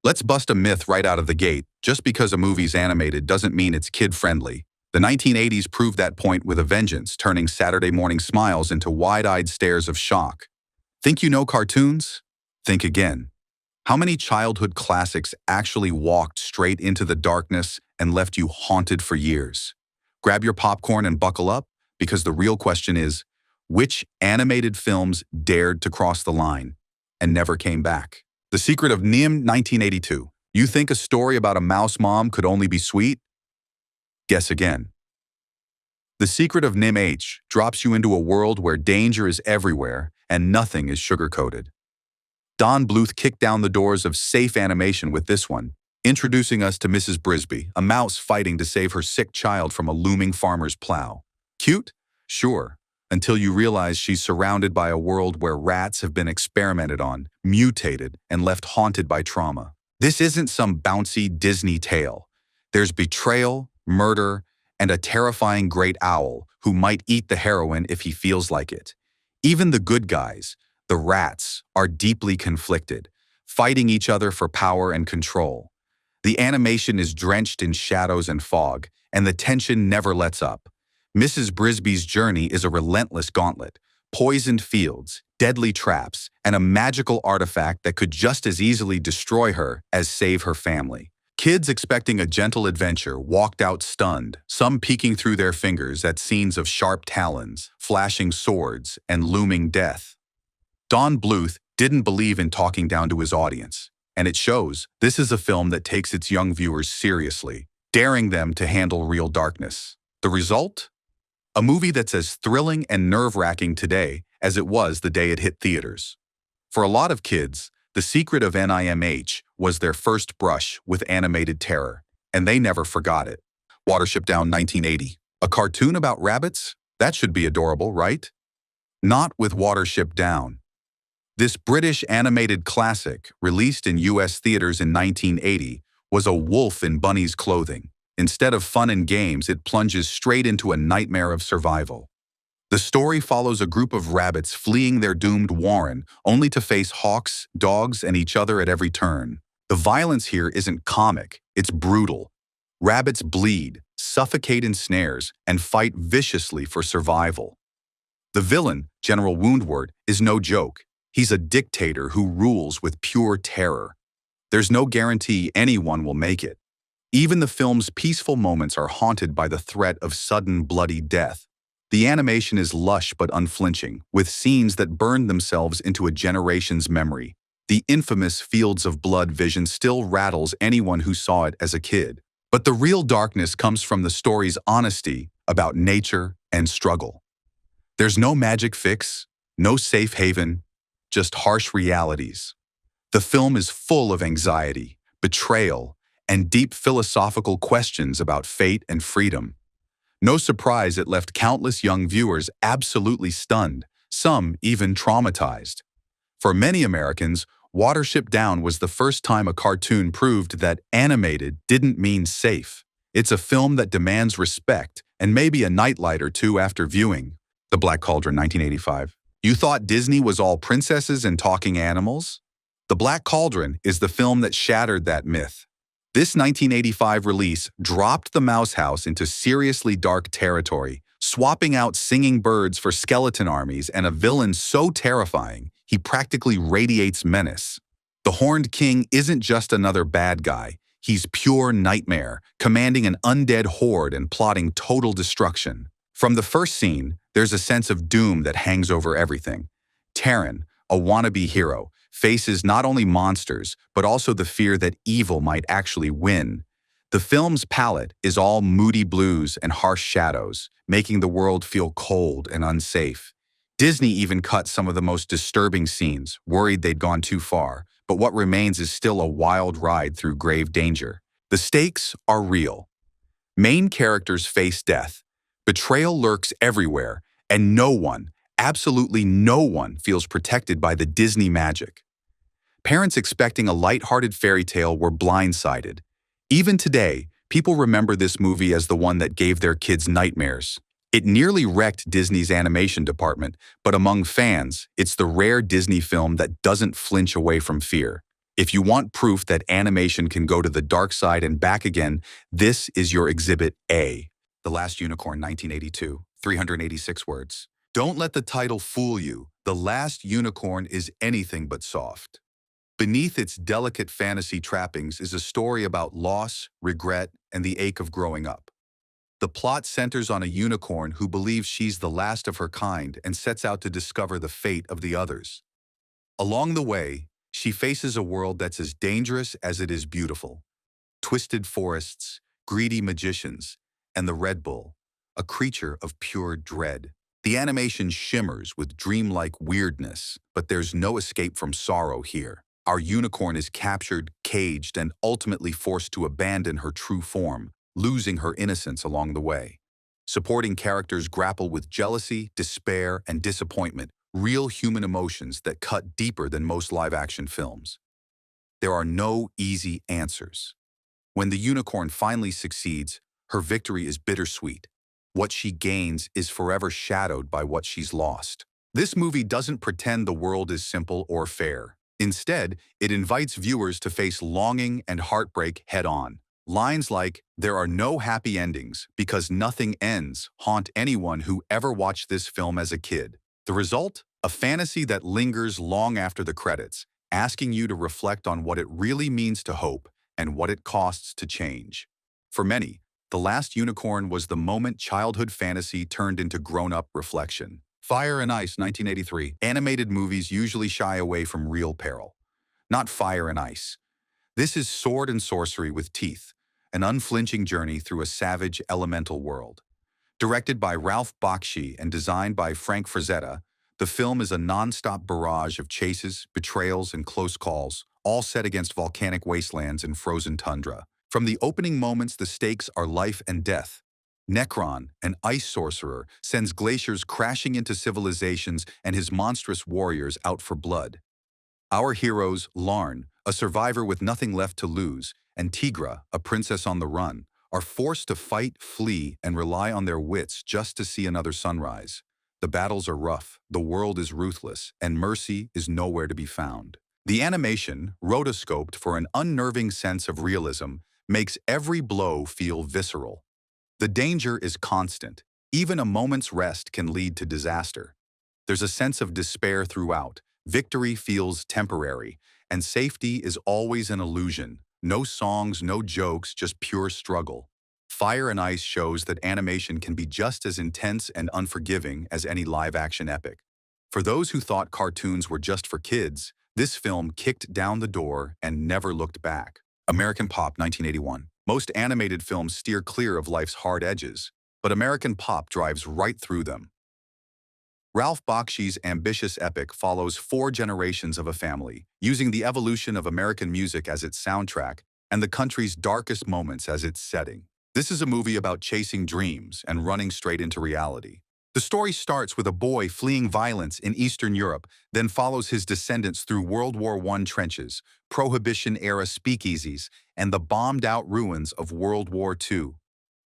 Let's bust a myth right out of the gate. Just because a movie's animated doesn't mean it's kid-friendly. The 1980s proved that point with a vengeance, turning Saturday morning smiles into wide-eyed stares of shock. Think you know cartoons? Think again. How many childhood classics actually walked straight into the darkness and left you haunted for years? Grab your popcorn and buckle up, because the real question is, which animated films dared to cross the line and never came back? The Secret of Nimh, 1982. You think a story about a mouse mom could only be sweet? Guess again. The Secret of Nimh drops you into a world where danger is everywhere and nothing is sugar-coated. Don Bluth kicked down the doors of safe animation with this one, introducing us to Mrs. Brisby, a mouse fighting to save her sick child from a looming farmer's plow. Cute? Sure. Until you realize she's surrounded by a world where rats have been experimented on, mutated, and left haunted by trauma. This isn't some bouncy Disney tale. There's betrayal, murder, and a terrifying great owl who might eat the heroine if he feels like it. Even the good guys, the rats, are deeply conflicted, fighting each other for power and control. The animation is drenched in shadows and fog, and the tension never lets up. Mrs. Brisby's journey is a relentless gauntlet, poisoned fields, deadly traps, and a magical artifact that could just as easily destroy her as save her family. Kids expecting a gentle adventure walked out stunned, some peeking through their fingers at scenes of sharp talons, flashing swords, and looming death. Don Bluth didn't believe in talking down to his audience, and it shows. This is a film that takes its young viewers seriously, daring them to handle real darkness. The result? A movie that's as thrilling and nerve-wracking today as it was the day it hit theaters. For a lot of kids, The Secret of Nimh was their first brush with animated terror, and they never forgot it. Watership Down, 1980. A cartoon about rabbits? That should be adorable, right? Not with Watership Down. This British animated classic, released in US theaters in 1980, was a wolf in bunny's clothing. Instead of fun and games, it plunges straight into a nightmare of survival. The story follows a group of rabbits fleeing their doomed warren, only to face hawks, dogs, and each other at every turn. The violence here isn't comic, it's brutal. Rabbits bleed, suffocate in snares, and fight viciously for survival. The villain, General Woundwort, is no joke. He's a dictator who rules with pure terror. There's no guarantee anyone will make it. Even the film's peaceful moments are haunted by the threat of sudden bloody death. The animation is lush but unflinching, with scenes that burn themselves into a generation's memory. The infamous Fields of Blood vision still rattles anyone who saw it as a kid. But the real darkness comes from the story's honesty about nature and struggle. There's no magic fix, no safe haven, just harsh realities. The film is full of anxiety, betrayal, and deep philosophical questions about fate and freedom. No surprise it left countless young viewers absolutely stunned, some even traumatized. For many Americans, Watership Down was the first time a cartoon proved that animated didn't mean safe. It's a film that demands respect and maybe a nightlight or two after viewing. The Black Cauldron, 1985. You thought Disney was all princesses and talking animals? The Black Cauldron is the film that shattered that myth. This 1985 release dropped the Mouse House into seriously dark territory, swapping out singing birds for skeleton armies and a villain so terrifying he practically radiates menace. The Horned King isn't just another bad guy. He's pure nightmare, commanding an undead horde and plotting total destruction. From the first scene, there's a sense of doom that hangs over everything. Terran, a wannabe hero, faces not only monsters, but also the fear that evil might actually win. The film's palette is all moody blues and harsh shadows, making the world feel cold and unsafe. Disney even cut some of the most disturbing scenes, worried they'd gone too far, but what remains is still a wild ride through grave danger. The stakes are real. Main characters face death. Betrayal lurks everywhere, and no one, absolutely no one, feels protected by the Disney magic. Parents expecting a light-hearted fairy tale were blindsided. Even today, people remember this movie as the one that gave their kids nightmares. It nearly wrecked Disney's animation department, but among fans, it's the rare Disney film that doesn't flinch away from fear. If you want proof that animation can go to the dark side and back again, this is your Exhibit A. The Last Unicorn, 1982, 386 words. Don't let the title fool you. The Last Unicorn is anything but soft. Beneath its delicate fantasy trappings is a story about loss, regret, and the ache of growing up. The plot centers on a unicorn who believes she's the last of her kind and sets out to discover the fate of the others. Along the way, she faces a world that's as dangerous as it is beautiful. Twisted forests, greedy magicians, and the Red Bull, a creature of pure dread. The animation shimmers with dreamlike weirdness, but there's no escape from sorrow here. Our unicorn is captured, caged, and ultimately forced to abandon her true form, losing her innocence along the way. Supporting characters grapple with jealousy, despair, and disappointment, real human emotions that cut deeper than most live-action films. There are no easy answers. When the unicorn finally succeeds, her victory is bittersweet. What she gains is forever shadowed by what she's lost. This movie doesn't pretend the world is simple or fair. Instead, it invites viewers to face longing and heartbreak head-on. Lines like, "There are no happy endings because nothing ends," haunt anyone who ever watched this film as a kid. The result? A fantasy that lingers long after the credits, asking you to reflect on what it really means to hope and what it costs to change. For many, The Last Unicorn was the moment childhood fantasy turned into grown-up reflection. Fire and Ice, 1983. Animated movies usually shy away from real peril. Not Fire and Ice. This is sword and sorcery with teeth, an unflinching journey through a savage elemental world. Directed by Ralph Bakshi and designed by Frank Frazetta, the film is a non-stop barrage of chases, betrayals, and close calls, all set against volcanic wastelands and frozen tundra. From the opening moments, the stakes are life and death. Necron, an ice sorcerer, sends glaciers crashing into civilizations and his monstrous warriors out for blood. Our heroes, Larn, a survivor with nothing left to lose, and Tigra, a princess on the run, are forced to fight, flee, and rely on their wits just to see another sunrise. The battles are rough, the world is ruthless, and mercy is nowhere to be found. The animation, rotoscoped for an unnerving sense of realism, makes every blow feel visceral. The danger is constant. Even a moment's rest can lead to disaster. There's a sense of despair throughout. Victory feels temporary, and safety is always an illusion. No songs, no jokes, just pure struggle. Fire and Ice shows that animation can be just as intense and unforgiving as any live-action epic. For those who thought cartoons were just for kids, this film kicked down the door and never looked back. American Pop, 1981. Most animated films steer clear of life's hard edges, but American Pop drives right through them. Ralph Bakshi's ambitious epic follows 4 generations of a family, using the evolution of American music as its soundtrack and the country's darkest moments as its setting. This is a movie about chasing dreams and running straight into reality. The story starts with a boy fleeing violence in Eastern Europe, then follows his descendants through World War I trenches, Prohibition-era speakeasies, and the bombed-out ruins of World War II.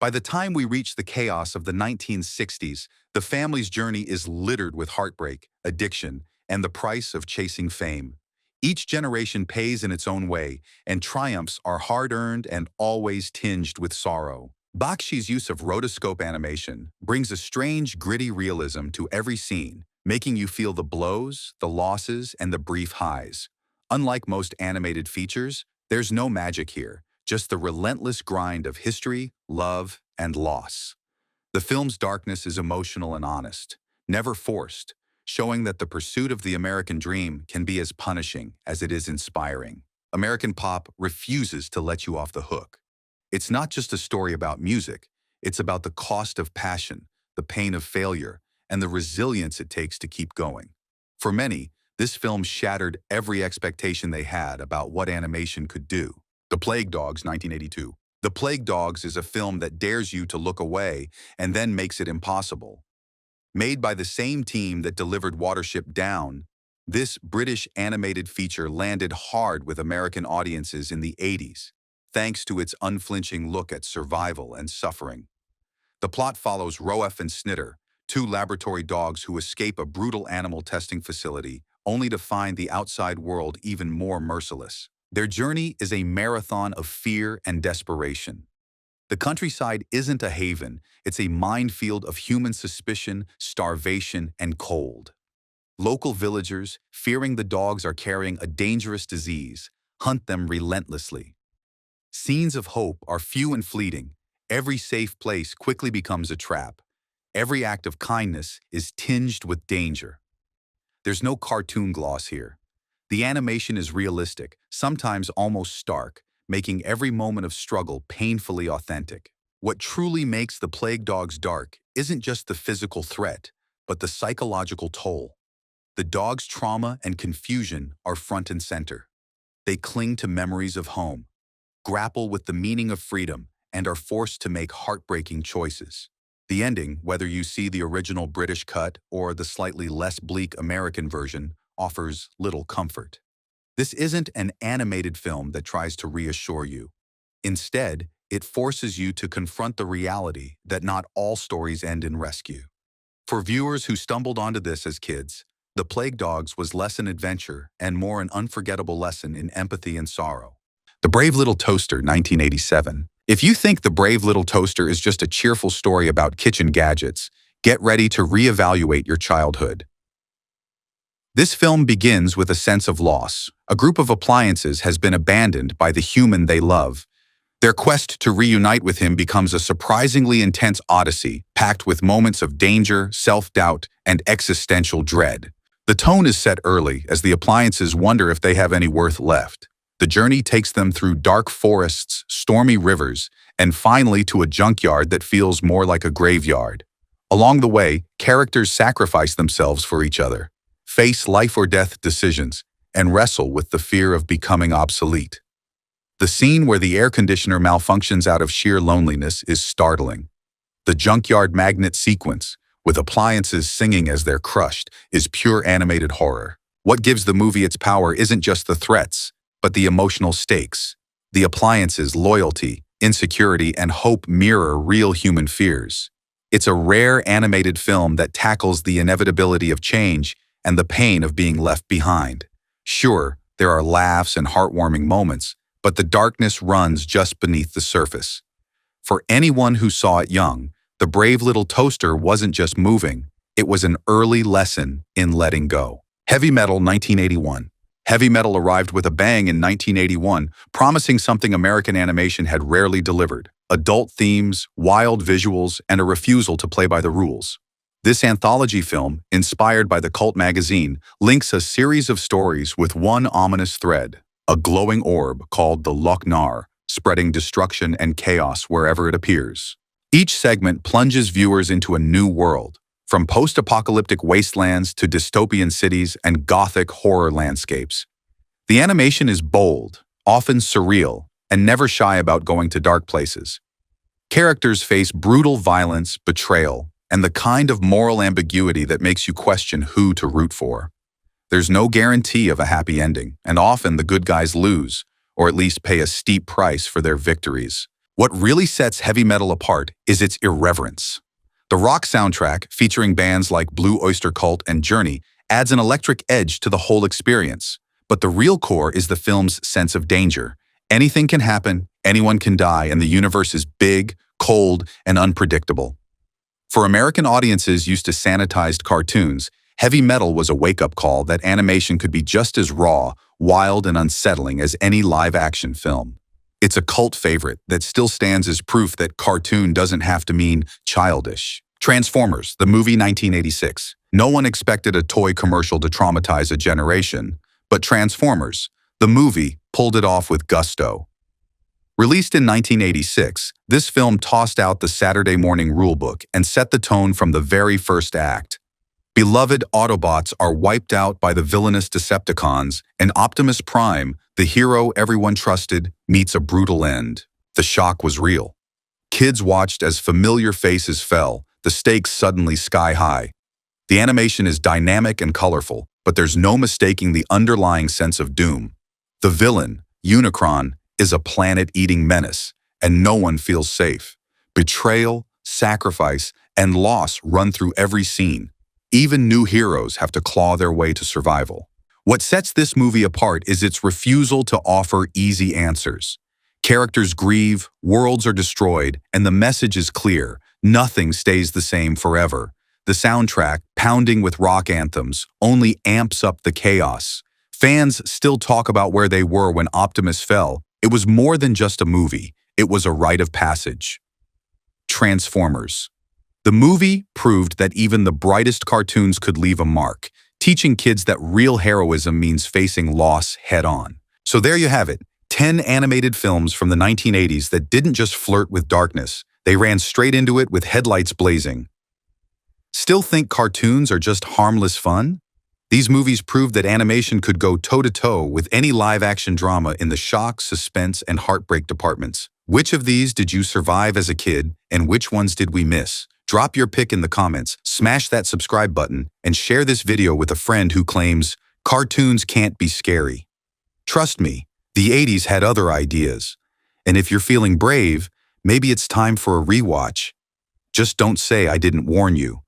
By the time we reach the chaos of the 1960s, the family's journey is littered with heartbreak, addiction, and the price of chasing fame. Each generation pays in its own way, and triumphs are hard-earned and always tinged with sorrow. Bakshi's use of rotoscope animation brings a strange, gritty realism to every scene, making you feel the blows, the losses, and the brief highs. Unlike most animated features, there's no magic here, just the relentless grind of history, love, and loss. The film's darkness is emotional and honest, never forced, showing that the pursuit of the American dream can be as punishing as it is inspiring. American Pop refuses to let you off the hook. It's not just a story about music, it's about the cost of passion, the pain of failure, and the resilience it takes to keep going. For many, this film shattered every expectation they had about what animation could do. The Plague Dogs, 1982. The Plague Dogs is a film that dares you to look away and then makes it impossible. Made by the same team that delivered Watership Down, this British animated feature landed hard with American audiences in the 80s, thanks to its unflinching look at survival and suffering. The plot follows Roef and Snitter, 2 laboratory dogs who escape a brutal animal testing facility, only to find the outside world even more merciless. Their journey is a marathon of fear and desperation. The countryside isn't a haven, it's a minefield of human suspicion, starvation, and cold. Local villagers, fearing the dogs are carrying a dangerous disease, hunt them relentlessly. Scenes of hope are few and fleeting. Every safe place quickly becomes a trap. Every act of kindness is tinged with danger. There's no cartoon gloss here. The animation is realistic, sometimes almost stark, making every moment of struggle painfully authentic. What truly makes the Plague Dogs dark isn't just the physical threat, but the psychological toll. The dogs' trauma and confusion are front and center. They cling to memories of home, grapple with the meaning of freedom, and are forced to make heartbreaking choices. The ending, whether you see the original British cut or the slightly less bleak American version, offers little comfort. This isn't an animated film that tries to reassure you. Instead, it forces you to confront the reality that not all stories end in rescue. For viewers who stumbled onto this as kids, The Plague Dogs was less an adventure and more an unforgettable lesson in empathy and sorrow. The Brave Little Toaster, 1987. If you think The Brave Little Toaster is just a cheerful story about kitchen gadgets, get ready to reevaluate your childhood. This film begins with a sense of loss. A group of appliances has been abandoned by the human they love. Their quest to reunite with him becomes a surprisingly intense odyssey, packed with moments of danger, self-doubt, and existential dread. The tone is set early, as the appliances wonder if they have any worth left. The journey takes them through dark forests, stormy rivers, and finally to a junkyard that feels more like a graveyard. Along the way, characters sacrifice themselves for each other, face life-or-death decisions, and wrestle with the fear of becoming obsolete. The scene where the air conditioner malfunctions out of sheer loneliness is startling. The junkyard magnet sequence, with appliances singing as they're crushed, is pure animated horror. What gives the movie its power isn't just the threats, but the emotional stakes. The appliances' loyalty, insecurity, and hope mirror real human fears. It's a rare animated film that tackles the inevitability of change and the pain of being left behind. Sure, there are laughs and heartwarming moments, but the darkness runs just beneath the surface. For anyone who saw it young, The Brave Little Toaster wasn't just moving, it was an early lesson in letting go. Heavy Metal, 1981. Heavy metal arrived with a bang in 1981, promising something American animation had rarely delivered: adult themes, wild visuals, and a refusal to play by the rules. This anthology film, inspired by the cult magazine, links a series of stories with one ominous thread: a glowing orb called the Loch-Nar, spreading destruction and chaos wherever it appears. Each segment plunges viewers into a new world, from post-apocalyptic wastelands to dystopian cities and gothic horror landscapes. The animation is bold, often surreal, and never shy about going to dark places. Characters face brutal violence, betrayal, and the kind of moral ambiguity that makes you question who to root for. There's no guarantee of a happy ending, and often the good guys lose, or at least pay a steep price for their victories. What really sets heavy metal apart is its irreverence. The rock soundtrack, featuring bands like Blue Oyster Cult and Journey, adds an electric edge to the whole experience. But the real core is the film's sense of danger. Anything can happen, anyone can die, and the universe is big, cold, and unpredictable. For American audiences used to sanitized cartoons, Heavy Metal was a wake-up call that animation could be just as raw, wild, and unsettling as any live-action film. It's a cult favorite that still stands as proof that cartoon doesn't have to mean childish. Transformers, the movie, 1986. No one expected a toy commercial to traumatize a generation, but Transformers, the movie, pulled it off with gusto. Released in 1986, this film tossed out the Saturday morning rulebook and set the tone from the very first act. Beloved Autobots are wiped out by the villainous Decepticons, and Optimus Prime, the hero everyone trusted, meets a brutal end. The shock was real. Kids watched as familiar faces fell, the stakes suddenly sky-high. The animation is dynamic and colorful, but there's no mistaking the underlying sense of doom. The villain, Unicron, is a planet-eating menace, and no one feels safe. Betrayal, sacrifice, and loss run through every scene. Even new heroes have to claw their way to survival. What sets this movie apart is its refusal to offer easy answers. Characters grieve, worlds are destroyed, and the message is clear: nothing stays the same forever. The soundtrack, pounding with rock anthems, only amps up the chaos. Fans still talk about where they were when Optimus fell. It was more than just a movie. It was a rite of passage. Transformers. The movie proved that even the brightest cartoons could leave a mark, teaching kids that real heroism means facing loss head-on. So there you have it, 10 animated films from the 1980s that didn't just flirt with darkness, they ran straight into it with headlights blazing. Still think cartoons are just harmless fun? These movies proved that animation could go toe-to-toe with any live-action drama in the shock, suspense, and heartbreak departments. Which of these did you survive as a kid, and which ones did we miss? Drop your pick in the comments, smash that subscribe button, and share this video with a friend who claims cartoons can't be scary. Trust me, the 80s had other ideas. And if you're feeling brave, maybe it's time for a rewatch. Just don't say I didn't warn you.